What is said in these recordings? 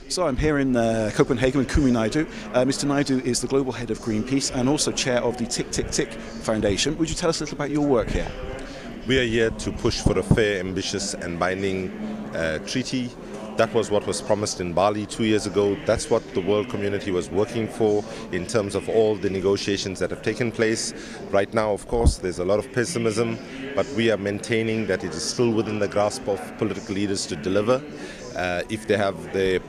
So I'm here in Copenhagen with Kumi Naidoo. Mr. Naidoo is the global head of Greenpeace and also chair of the tcktcktck Foundation. Would you tell us a little about your work here? We are here to push for a fair, ambitious and binding treaty. That was what was promised in Bali 2 years ago. That's what the world community was working for in terms of all the negotiations that have taken place. Right now, of course, there's a lot of pessimism, but we are maintaining that it is still within the grasp of political leaders to deliver if they have the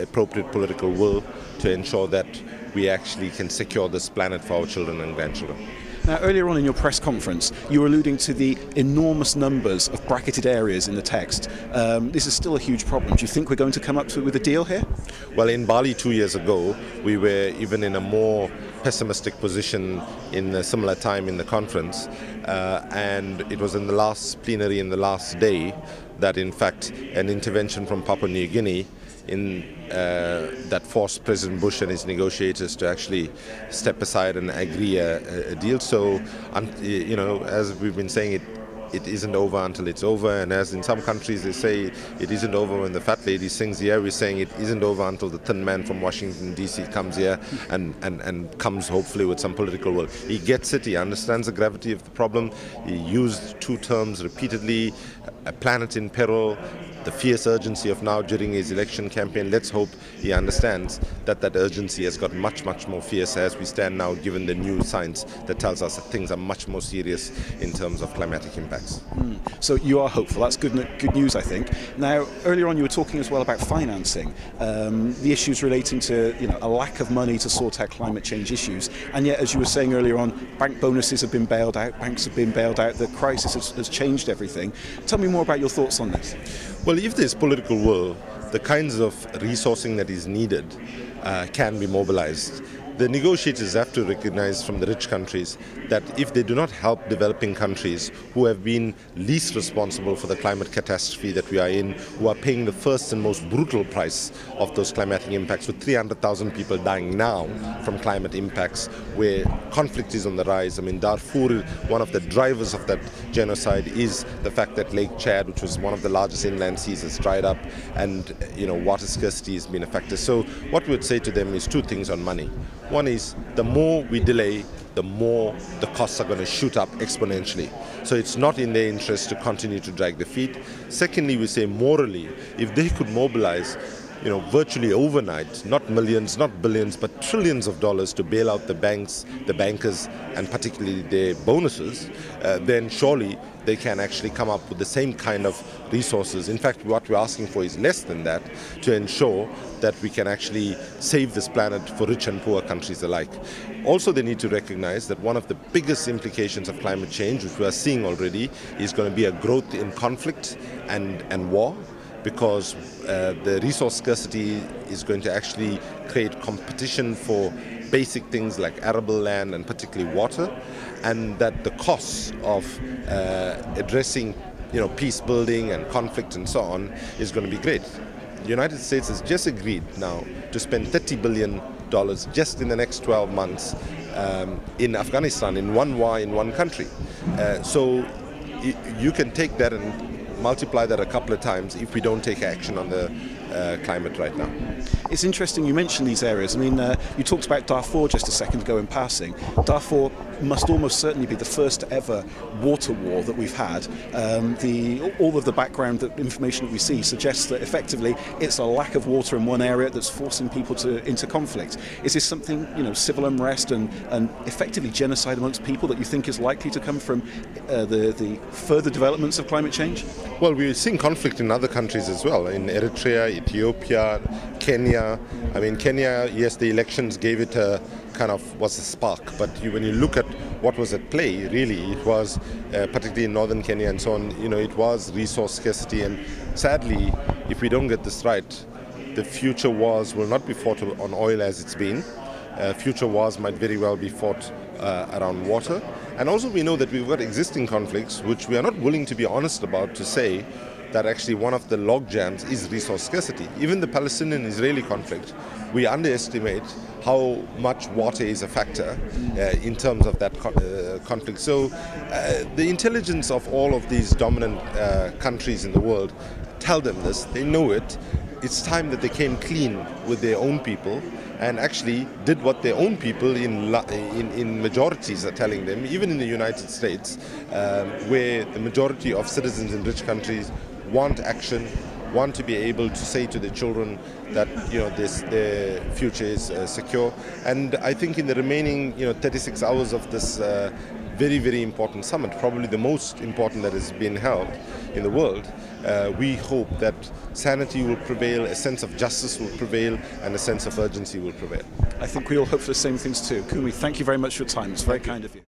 appropriate political will to ensure that we actually can secure this planet for our children and grandchildren. Now, earlier on in your press conference, you were alluding to the enormous numbers of bracketed areas in the text. This is still a huge problem. Do you think we're going to come up with a deal here? Well, in Bali 2 years ago, we were even in a more pessimistic position in a similar time in the conference, and it was in the last plenary, in the last day, that in fact an intervention from Papua New Guinea that forced President Bush and his negotiators to actually step aside and agree a deal. So, you know, as we've been saying, it isn't over until it's over, and as in some countries they say it isn't over when the fat lady sings, here we're saying it isn't over until the thin man from Washington DC comes here and comes hopefully with some political will. He gets it, he understands the gravity of the problem. He used two terms repeatedly: a planet in peril, the fierce urgency of now during his election campaign. Let's hope he understands that that urgency has got much, much more fierce as we stand now, given the new science that tells us that things are much more serious in terms of climatic impacts. So you are hopeful. That's good news, I think. Now, earlier on you were talking as well about financing, the issues relating to a lack of money to sort out climate change issues, and yet, as you were saying earlier on, bank bonuses have been bailed out, banks have been bailed out, the crisis has changed everything. Tell me more about your thoughts on this. Well, if there's political will, the kinds of resourcing that is needed can be mobilized. The negotiators have to recognize from the rich countries that if they do not help developing countries who have been least responsible for the climate catastrophe that we are in, who are paying the first and most brutal price of those climatic impacts, with 300,000 people dying now from climate impacts, where conflict is on the rise. I mean, Darfur, one of the drivers of that genocide is the fact that Lake Chad, which was one of the largest inland seas, has dried up, and water scarcity has been a factor. So what we would say to them is two things on money. One is, the more we delay, the more the costs are going to shoot up exponentially. So it's not in their interest to continue to drag their feet. Secondly, we say morally, if they could mobilize virtually overnight, not millions, not billions, but trillions of dollars to bail out the banks, the bankers, and particularly their bonuses, then surely they can actually come up with the same kind of resources. In fact, what we're asking for is less than that, to ensure that we can actually save this planet for rich and poor countries alike. Also, they need to recognize that one of the biggest implications of climate change, which we are seeing already, is going to be a growth in conflict and war, because the resource scarcity is going to actually create competition for basic things like arable land and particularly water, and that the costs of addressing peace building and conflict and so on is going to be great. The United States has just agreed now to spend $30 billion just in the next 12 months in Afghanistan, in one war, in one country. So you can take that and multiply that a couple of times if we don't take action on the climate right now. It's interesting you mentioned these areas. I mean, you talked about Darfur just a second ago in passing. Darfur must almost certainly be the first ever water war that we've had. All of the background information that we see suggests that effectively it's a lack of water in one area that's forcing people into conflict. Is this something, civil unrest and effectively genocide amongst people, that you think is likely to come from the further developments of climate change? Well, we're seeing conflict in other countries as well, in Eritrea, Ethiopia, Kenya. I mean, Kenya, yes, the elections gave it was a spark, but when you look at what was at play, really, it was, particularly in northern Kenya and so on, it was resource scarcity, and sadly, if we don't get this right, the future wars will not be fought on oil as it's been. Future wars might very well be fought around water. And also we know that we've got existing conflicts which we are not willing to be honest about, to say that actually one of the log jams is resource scarcity. Even the Palestinian-Israeli conflict, we underestimate how much water is a factor in terms of that conflict. So the intelligence of all of these dominant countries in the world tell them this, they know it, it's time that they came clean with their own people and actually did what their own people in majorities are telling them, even in the United States, where the majority of citizens in rich countries want action, want to be able to say to their children that their future is secure. And I think in the remaining 36 hours of this very, very important summit, probably the most important that has been held in the world, we hope that sanity will prevail, a sense of justice will prevail, and a sense of urgency will prevail. I think we all hope for the same things too. Kumi, thank you very much for your time. It's very kind of you.